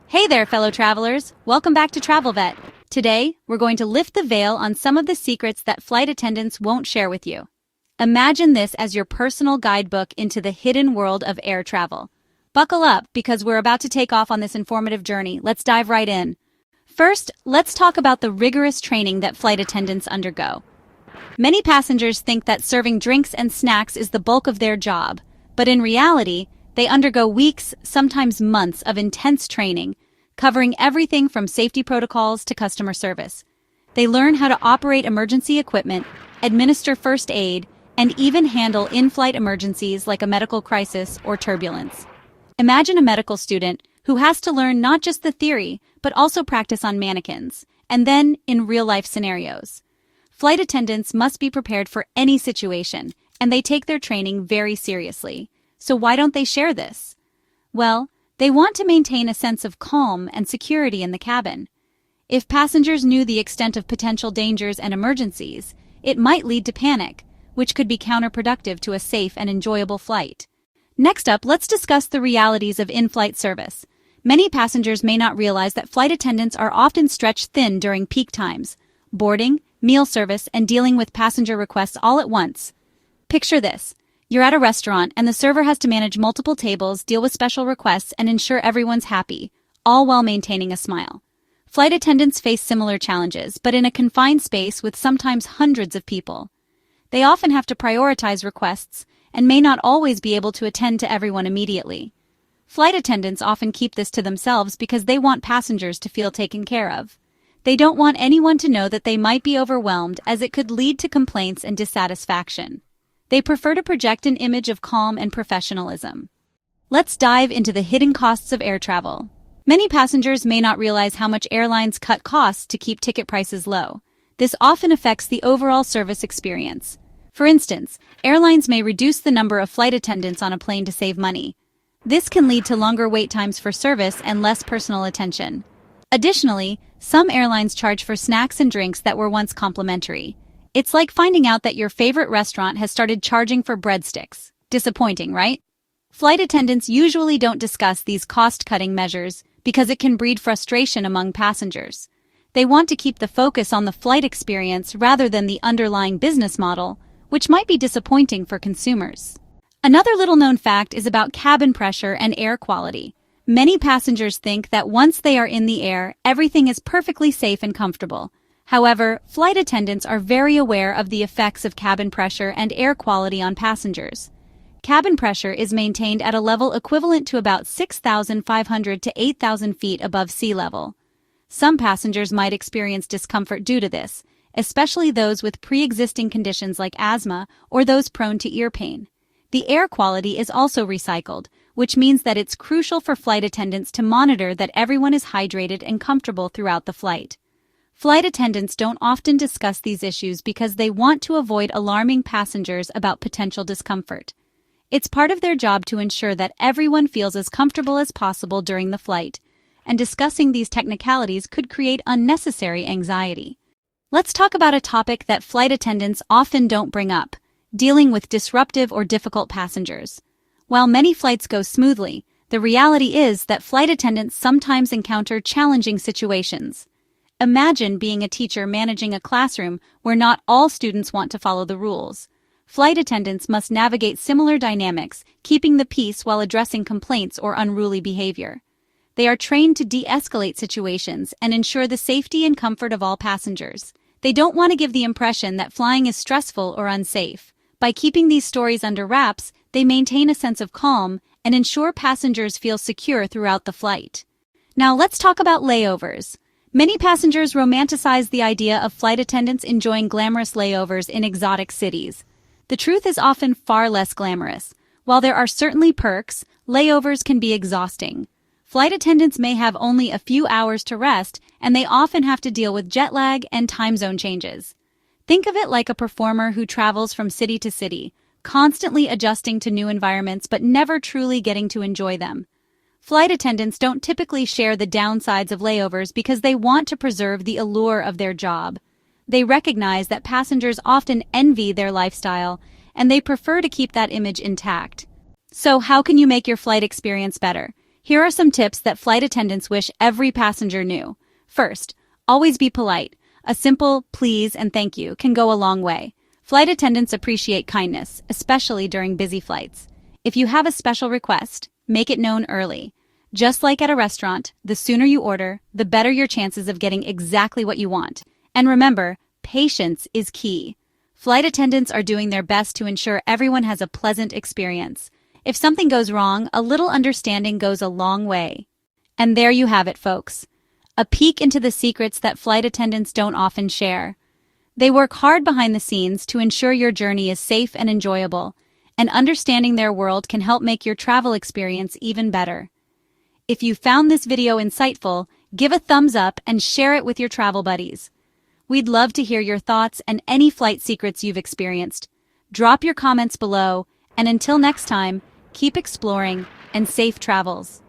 Hey there, fellow travelers. Welcome back to Travel Vet. Today, we're going to lift the veil on some of the secrets that flight attendants won't share with you. Imagine this as your personal guidebook into the hidden world of air travel. Buckle up, because we're about to take off on this informative journey. Let's dive right in. First, let's talk about the rigorous training that flight attendants undergo. Many passengers think that serving drinks and snacks is the bulk of their job, but in reality, they undergo weeks, sometimes months of intense training, covering everything from safety protocols to customer service. They learn how to operate emergency equipment, administer first aid, and even handle in-flight emergencies like a medical crisis or turbulence. Imagine a medical student who has to learn not just the theory, but also practice on mannequins, and then in real-life scenarios. Flight attendants must be prepared for any situation, and they take their training very seriously. So why don't they share this? Well, they want to maintain a sense of calm and security in the cabin. If passengers knew the extent of potential dangers and emergencies, it might lead to panic, which could be counterproductive to a safe and enjoyable flight. Next up, let's discuss the realities of in-flight service. Many passengers may not realize that flight attendants are often stretched thin during peak times, boarding, meal service, and dealing with passenger requests all at once. Picture this. You're at a restaurant, and the server has to manage multiple tables, deal with special requests, and ensure everyone's happy, all while maintaining a smile. Flight attendants face similar challenges, but in a confined space with sometimes hundreds of people. They often have to prioritize requests, and may not always be able to attend to everyone immediately. Flight attendants often keep this to themselves because they want passengers to feel taken care of. They don't want anyone to know that they might be overwhelmed, as it could lead to complaints and dissatisfaction. They prefer to project an image of calm and professionalism. Let's dive into the hidden costs of air travel. Many passengers may not realize how much airlines cut costs to keep ticket prices low. This often affects the overall service experience. For instance, airlines may reduce the number of flight attendants on a plane to save money. This can lead to longer wait times for service and less personal attention. Additionally, some airlines charge for snacks and drinks that were once complimentary. It's like finding out that your favorite restaurant has started charging for breadsticks. Disappointing, right? Flight attendants usually don't discuss these cost-cutting measures because it can breed frustration among passengers. They want to keep the focus on the flight experience rather than the underlying business model, which might be disappointing for consumers. Another little-known fact is about cabin pressure and air quality. Many passengers think that once they are in the air, everything is perfectly safe and comfortable. However, flight attendants are very aware of the effects of cabin pressure and air quality on passengers. Cabin pressure is maintained at a level equivalent to about 6,500 to 8,000 feet above sea level. Some passengers might experience discomfort due to this, especially those with pre-existing conditions like asthma or those prone to ear pain. The air quality is also recycled, which means that it's crucial for flight attendants to monitor that everyone is hydrated and comfortable throughout the flight. Flight attendants don't often discuss these issues because they want to avoid alarming passengers about potential discomfort. It's part of their job to ensure that everyone feels as comfortable as possible during the flight, and discussing these technicalities could create unnecessary anxiety. Let's talk about a topic that flight attendants often don't bring up: dealing with disruptive or difficult passengers. While many flights go smoothly, the reality is that flight attendants sometimes encounter challenging situations. Imagine being a teacher managing a classroom where not all students want to follow the rules. Flight attendants must navigate similar dynamics, keeping the peace while addressing complaints or unruly behavior. They are trained to de-escalate situations and ensure the safety and comfort of all passengers. They don't want to give the impression that flying is stressful or unsafe. By keeping these stories under wraps, they maintain a sense of calm and ensure passengers feel secure throughout the flight. Now let's talk about layovers. Many passengers romanticize the idea of flight attendants enjoying glamorous layovers in exotic cities. The truth is often far less glamorous. While there are certainly perks, layovers can be exhausting. Flight attendants may have only a few hours to rest, and they often have to deal with jet lag and time zone changes. Think of it like a performer who travels from city to city, constantly adjusting to new environments but never truly getting to enjoy them. Flight attendants don't typically share the downsides of layovers because they want to preserve the allure of their job. They recognize that passengers often envy their lifestyle, and they prefer to keep that image intact. So how can you make your flight experience better? Here are some tips that flight attendants wish every passenger knew. First, always be polite. A simple please and thank you can go a long way. Flight attendants appreciate kindness, especially during busy flights. If you have a special request, make it known early. Just like at a restaurant, the sooner you order, the better your chances of getting exactly what you want. And remember, patience is key. Flight attendants are doing their best to ensure everyone has a pleasant experience. If something goes wrong, a little understanding goes a long way. And there you have it, folks. A peek into the secrets that flight attendants don't often share. They work hard behind the scenes to ensure your journey is safe and enjoyable, and understanding their world can help make your travel experience even better. If you found this video insightful, give a thumbs up and share it with your travel buddies. We'd love to hear your thoughts and any flight secrets you've experienced. Drop your comments below, and until next time, keep exploring and safe travels.